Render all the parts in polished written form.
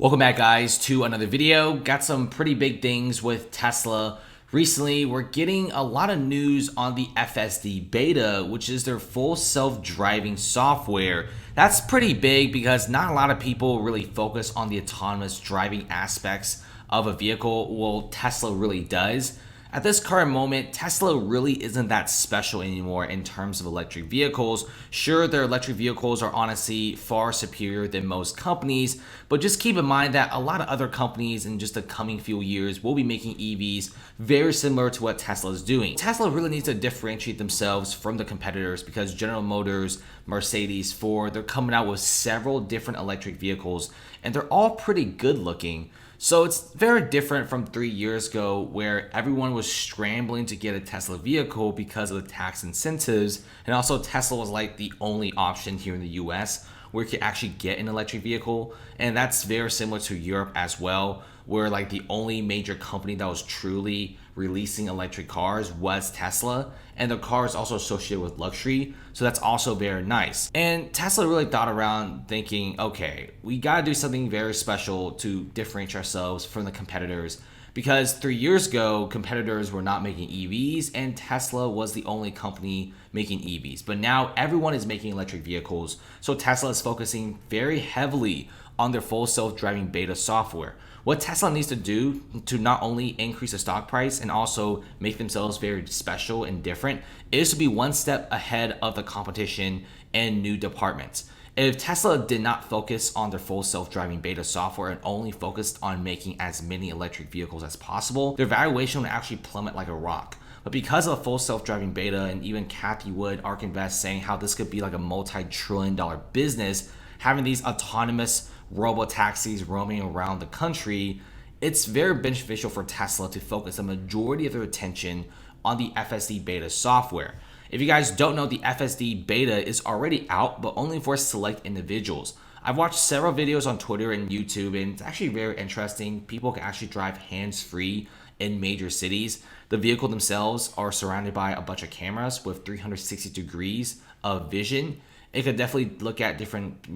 Welcome back, guys, to another video. Got some pretty big things with Tesla. Recently, we're getting a lot of news on the FSD beta, which is their full self-driving software. That's pretty big because not a lot of people really focus on the autonomous driving aspects of a vehicle. Well, Tesla really does. At this current moment, Tesla really isn't that special anymore in terms of electric vehicles. Sure, their electric vehicles are honestly far superior than most companies, but just keep in mind that a lot of other companies in just the coming few years will be making EVs very similar to what Tesla is doing. Tesla really needs to differentiate themselves from the competitors because General Motors, Mercedes, Ford, they're coming out with several different electric vehicles and they're all pretty good looking. So it's very different from 3 years ago where everyone was scrambling to get a Tesla vehicle because of the tax incentives. And also Tesla was like the only option here in the US where you could actually get an electric vehicle. And that's very similar to Europe as well, where like the only major company that was truly releasing electric cars was Tesla, and the car is also associated with luxury, so that's also very nice. And Tesla really thought around thinking, okay, we gotta do something very special to differentiate ourselves from the competitors, because 3 years ago competitors were not making EVs and Tesla was the only company making EVs, but now everyone is making electric vehicles, so Tesla is focusing very heavily on their full self-driving beta software. What Tesla needs to do to not only increase the stock price and also make themselves very special and different is to be one step ahead of the competition and new departments. If Tesla did not focus on their full self-driving beta software and only focused on making as many electric vehicles as possible, their valuation would actually plummet like a rock. But because of full self-driving beta and even Cathie Wood, ARK Invest saying how this could be like a multi-trillion-dollar business, having these autonomous robo-taxis roaming around the country, it's very beneficial for Tesla to focus the majority of their attention on the FSD beta software. If you guys don't know, the FSD beta is already out, but only for select individuals. I've watched several videos on Twitter and YouTube, and it's actually very interesting. People can actually drive hands-free in major cities. The vehicle themselves are surrounded by a bunch of cameras with 360 degrees of vision. It could definitely look at different,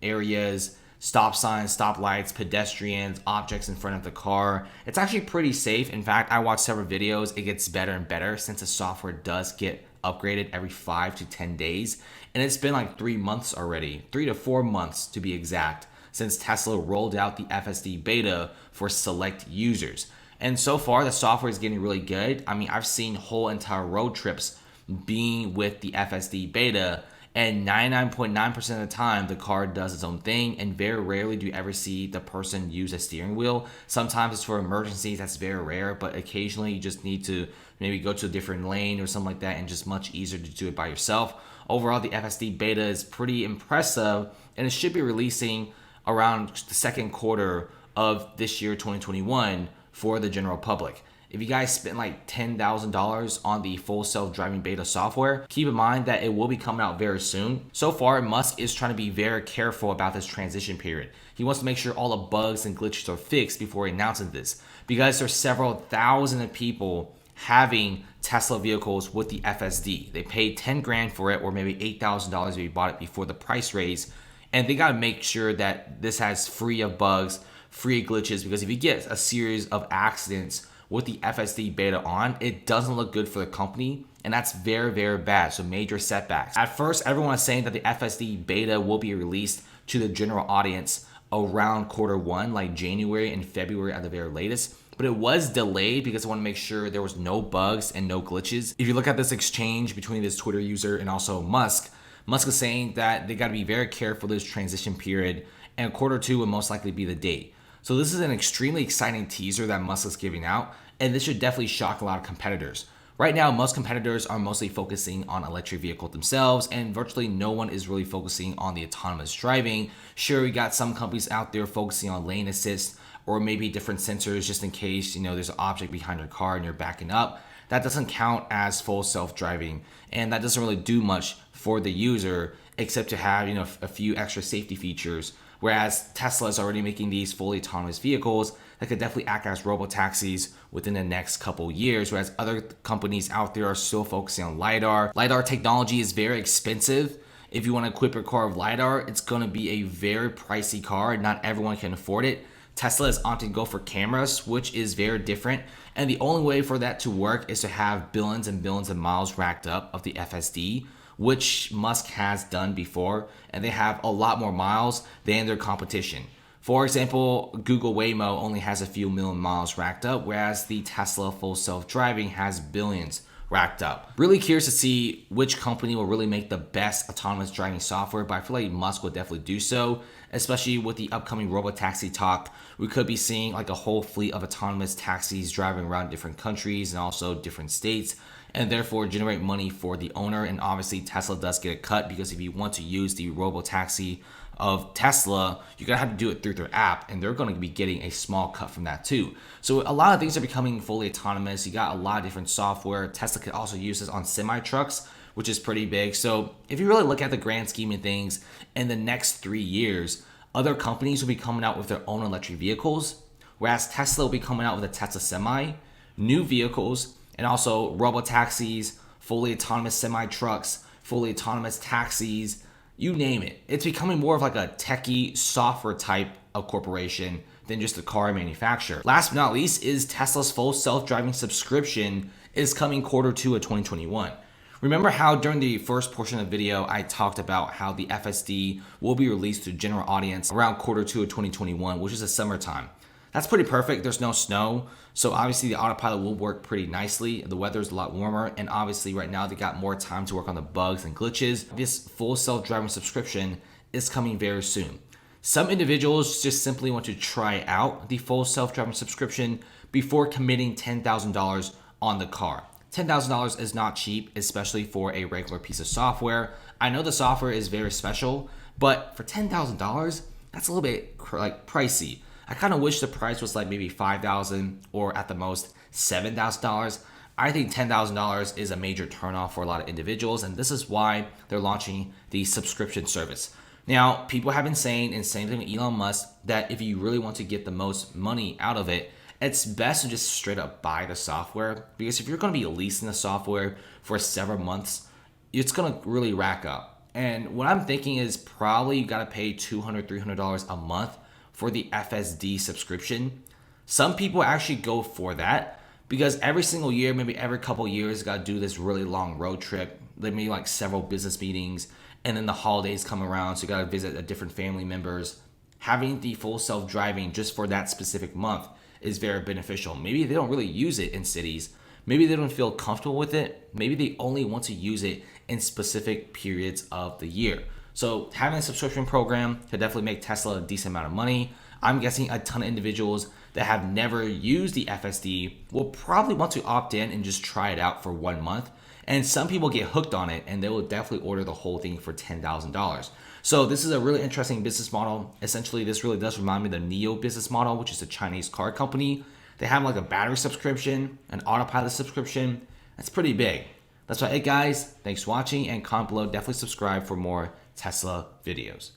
areas, stop signs, stop lights, pedestrians, objects in front of the car. It's actually pretty safe. In fact, I watched several videos. It gets better and better since the software does get upgraded every 5 to 10 days. And it's been like 3 months already, 3 to 4 months to be exact, since Tesla rolled out the FSD beta for select users. And so far, the software is getting really good. I mean, I've seen whole entire road trips being with the FSD beta, and 99.9% of the time, the car does its own thing, and very rarely do you ever see the person use a steering wheel. Sometimes it's for emergencies, that's very rare, but occasionally you just need to maybe go to a different lane or something like that, and just much easier to do it by yourself. Overall, the FSD beta is pretty impressive, and it should be releasing around the second quarter of this year, 2021, for the general public. If you guys spend like $10,000 on the full self-driving beta software, keep in mind that it will be coming out very soon. So far, Musk is trying to be very careful about this transition period. He wants to make sure all the bugs and glitches are fixed before he announces this, because there's several thousand of people having Tesla vehicles with the FSD. They paid 10 grand for it, or maybe $8,000 if you bought it before the price raise. And they got to make sure that this has free of bugs, free of glitches, because if you get a series of accidents with the FSD beta on, it doesn't look good for the company, and that's very, very bad. So major setbacks. At first, everyone was saying that the FSD beta will be released to the general audience around Q1, like January and February at the very latest. But it was delayed because I want to make sure there was no bugs and no glitches. If you look at this exchange between this Twitter user and also Musk is saying that they got to be very careful this transition period, and Q2 would most likely be the date. So this is an extremely exciting teaser that Musk is giving out, and this should definitely shock a lot of competitors. Right now, most competitors are mostly focusing on electric vehicles themselves, and virtually no one is really focusing on the autonomous driving. Sure, we got some companies out there focusing on lane assist or maybe different sensors just in case, there's an object behind your car and you're backing up. That doesn't count as full self-driving, and that doesn't really do much for the user except to have, a few extra safety features. Whereas Tesla is already making these fully autonomous vehicles that could definitely act as robo-taxis within the next couple years, whereas other companies out there are still focusing on lidar. Lidar technology is very expensive, If you want to equip your car with lidar, it's going to be a very pricey car. Not everyone can afford it. Tesla has opted to go for cameras, which is very different. And the only way for that to work is to have billions and billions of miles racked up of the FSD, which Musk has done before. And they have a lot more miles than their competition. For example, Google Waymo only has a few million miles racked up, whereas the Tesla full self-driving has billions racked up. Really curious to see which company will really make the best autonomous driving software, but I feel like Musk will definitely do so, especially with the upcoming robotaxi talk. We could be seeing like a whole fleet of autonomous taxis driving around different countries and also different states, and therefore generate money for the owner. And obviously Tesla does get a cut, because if you want to use the robotaxi of Tesla, you're gonna have to do it through their app, and they're gonna be getting a small cut from that too. So a lot of things are becoming fully autonomous. You got a lot of different software. Tesla could also use this on semi trucks, which is pretty big. So if you really look at the grand scheme of things, in the next 3 years, other companies will be coming out with their own electric vehicles, whereas Tesla will be coming out with a Tesla Semi, new vehicles, and also robotaxis, fully autonomous semi trucks, fully autonomous taxis, you name it. It's becoming more of like a techie software type of corporation than just a car manufacturer. Last but not least is Tesla's full self-driving subscription is coming Q2 of 2021. Remember how during the first portion of the video, I talked about how the FSD will be released to general audience around Q2 of 2021, which is the summertime. That's pretty perfect. There's no snow. So obviously the autopilot will work pretty nicely. The weather's a lot warmer. And obviously right now they got more time to work on the bugs and glitches. This full self-driving subscription is coming very soon. Some individuals just simply want to try out the full self-driving subscription before committing $10,000 on the car. $10,000 is not cheap, especially for a regular piece of software. I know the software is very special, but for $10,000, that's a little bit like pricey. I kind of wish the price was like maybe $5,000 or at the most $7,000. I think $10,000 is a major turnoff for a lot of individuals, and this is why they're launching the subscription service. Now, people have been saying, and same thing with Elon Musk, that if you really want to get the most money out of it, it's best to just straight up buy the software, because if you're going to be leasing the software for several months, it's going to really rack up. And what I'm thinking is probably you got to pay $200, $300 a month for the FSD subscription. Some people actually go for that because every single year, maybe every couple years, got to do this really long road trip. They may like several business meetings, and then the holidays come around, so you got to visit a different family members. Having the full self-driving just for that specific month is very beneficial. Maybe they don't really use it in cities. Maybe they don't feel comfortable with it. Maybe they only want to use it in specific periods of the year. So having a subscription program could definitely make Tesla a decent amount of money. I'm guessing a ton of individuals that have never used the FSD will probably want to opt in and just try it out for 1 month. And some people get hooked on it, and they will definitely order the whole thing for $10,000. So this is a really interesting business model. Essentially, this really does remind me of the NIO business model, which is a Chinese car company. They have like a battery subscription, an autopilot subscription. That's pretty big. That's about it, guys. Thanks for watching, and comment below. Definitely subscribe for more Tesla videos.